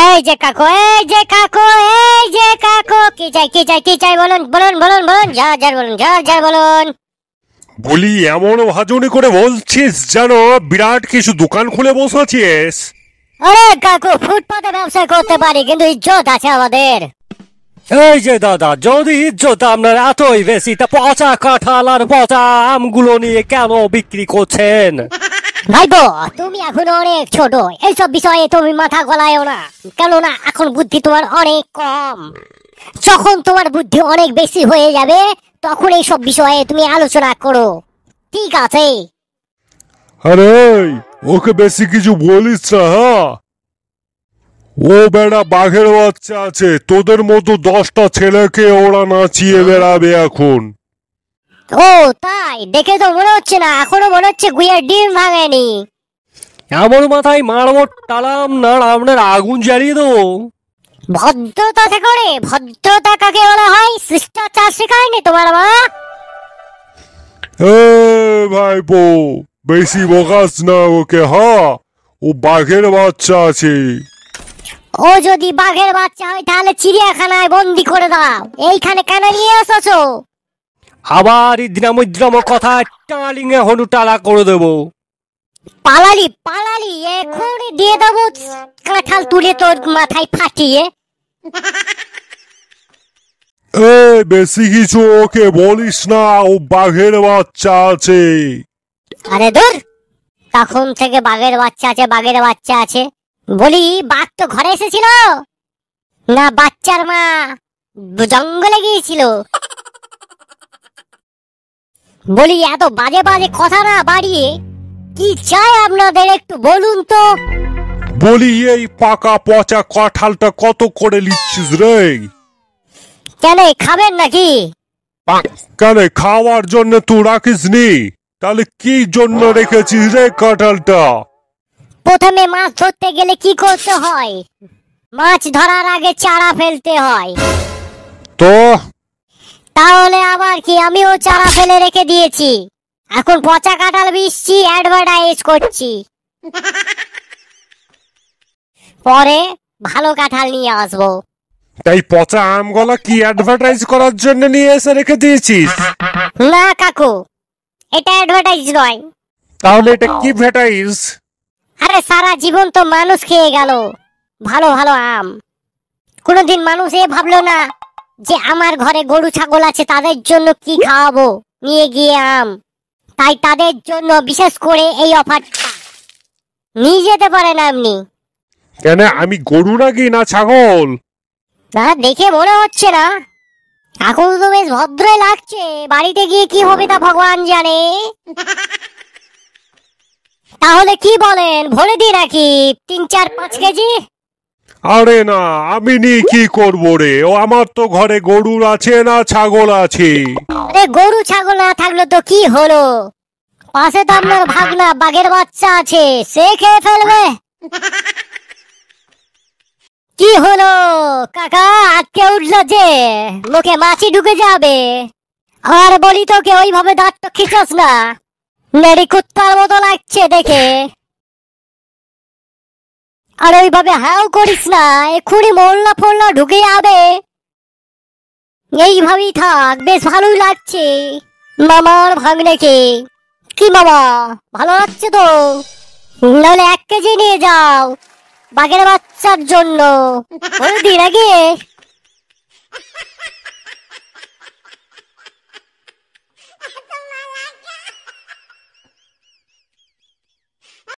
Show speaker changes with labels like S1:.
S1: এই যে কাকু, এই যে কাকু, এই যে কাকু, কি চাই, কি চাই, কি চাই, বলুন বলুন বলুন বলুন, যা যা বলুন, যা যা বলুন।
S2: বলি এমন ভাজনি করে বলছিস যেন বিরাট কিছু দোকান খুলে বসেছিস।
S1: আরে কাকু, ফুটপাতে ব্যবসা করতে পারি, কিন্তু ইজ্জত আছে আমাদের।
S3: এই যে দাদা, যদি ইজ্জত আপনার এতই বেশি, তা পচা কাঁঠাল আর পচা আমগুলো নিয়ে কেন বিক্রি করছেন?
S1: ভাইবো, তুমি এখন অনেক ছোট, এইসব বিষয়ে তুমি মাথা গলায়ও না, কেননা এখন বুদ্ধি তোমার অনেক কম। যখন তোমার বুদ্ধি অনেক বেশি হয়ে যাবে, তখন এইসব বিষয়ে তুমি আলোচনা করো, ঠিক আছে?
S2: আরে ওকে বেশি কিছু বলিস না, হ্যাঁ? ও বেড়া বাঘের বাচ্চা আছে, তোদের মতো 10টা ছেলেকে ওরা নাচিয়ে বেড়াবে এখন।
S1: ও তাই? দেখে তো মনে হচ্ছে না, এখনো মনে হচ্ছে গুইয়ের ডিম ভাঙেনি।
S3: এমন মাথায় মারবো টালাম না, আপনার আগুন জ্বালিয়ে দেবো।
S1: ভদ্রতা থেকে রে, ভদ্রতা কাকে বলা হয়? শিষ্টাচার শেখায়নি তোমার মা?
S2: এ ভাইপো, বেশি বকাস না ওকে, হ্যাঁ? ও বাঘের বাচ্চা আছে।
S1: ও যদি বাঘের বাচ্চা হয় তাহলে চিড়িয়াখানায় বন্দি করে দাও, এইখানে কেন নিয়ে এসেছো?
S3: আবার ইদ্রাম কথা টালিঙে হনু টালা করে দেবো।
S1: পালালি পালালি, এখনই দিয়ে দেবো কাঁঠাল তুলে তোর মাথায় ফাটিয়ে।
S2: এ বেশি কিছু ওকে বলিস না, ও বাঘের বাচ্চা আছে।
S1: আরে দূর, তখন থেকে বাঘের বাচ্চা আছে, বাঘের বাচ্চা আছে। বলি, বাঘ তো ঘরে এসেছিল না, বাচ্চার মা জঙ্গলে গিয়েছিল? বলি, এত বাজে বাজে কথা না বাড়িয়ে কি চাই আপনাদের একটু বলুন তো।
S2: বলি এই পাকা পচা কাঁঠালটা কত করে নিচ্ছিস রে?
S1: কেন, খাবেন নাকি?
S2: কেন, খাওয়ার জন্য তুই রাখিস নি? তাহলে কি জন্য রেখেছিস রে কাঁঠালটা?
S1: প্রথমে মাছ ধরতে গেলে কি করতে হয়? মাছ ধরার আগে চারা ফেলতে হয়।
S2: তো
S1: তাহলে আবার কি, আমিও চারা ফেলে রেখে দিয়েছি, এখন পচা কাঁঠাল বিচছি, অ্যাডভার্টাইজ করছি। পরে ভালো কাঁঠাল নিয়ে আসবো।
S2: তাই পচা আমগুলা কি অ্যাডভার্টাইজ করার জন্য নিয়ে এসে রেখে দিয়েছিস?
S1: না কাকু, এটা অ্যাডভার্টাইজ নয়।
S2: তাহলে এটা কি ভ্যাটাইজ?
S1: আরে সারা জীবন তো মানুষ খেয়ে গেল ভালো ভালো আম, কোনোদিন মানুষ এ ভাবলো না যে আমার ঘরে গরু ছাগল আছে, তাদের জন্য কি খাওয়াবো, নিয়ে গিয়ে আম। তাই তাদের জন্য বিশেষ করে এই অফারটা। নিয়ে যেতে পারেন আপনি।
S2: কেন, আমি গরু নাকি না ছাগল?
S1: না, দেখে মনে হচ্ছে না। এখন তো বেশ ভদ্রই লাগছে, বাড়িতে গিয়ে কি হবে তা ভগবান জানে। তাহলে কি বলেন, ভরে দিই নাকি 3, 4, 5 কেজি?
S2: আরে না, আমি নিয়ে কি করবো রে? ও আমার তো ঘরে গরু আছে না ছাগল আছে।
S1: আরে গরু ছাগল না থাকলো তো কি হলো, পাশে তো আপনার ভাগনা বাঘের বাচ্চা আছে, সে খেয়ে ফেলবে। কি হলো কাকা, আটকে উঠলো যে, মুখে মাছি ঢুকে যাবে। আর বলি তোকে, ওইভাবে দাঁত তো খিচাস না, নেড়ি কুত্তার মতো লাগছে দেখে। আর ওইভাবে হাও করিস না, এক্ষুনি মোল্লা ফোল্লা ঢুকে যাবে। এইভাবেই থাক, বেশ ভালোই লাগছে মামার ভাগ্নেকে। কি মামা, ভালো লাগছে তো? নাহলে 1 কেজি নিয়ে যাও বাঘের বাচ্চার জন্য, বলে দি নাকি?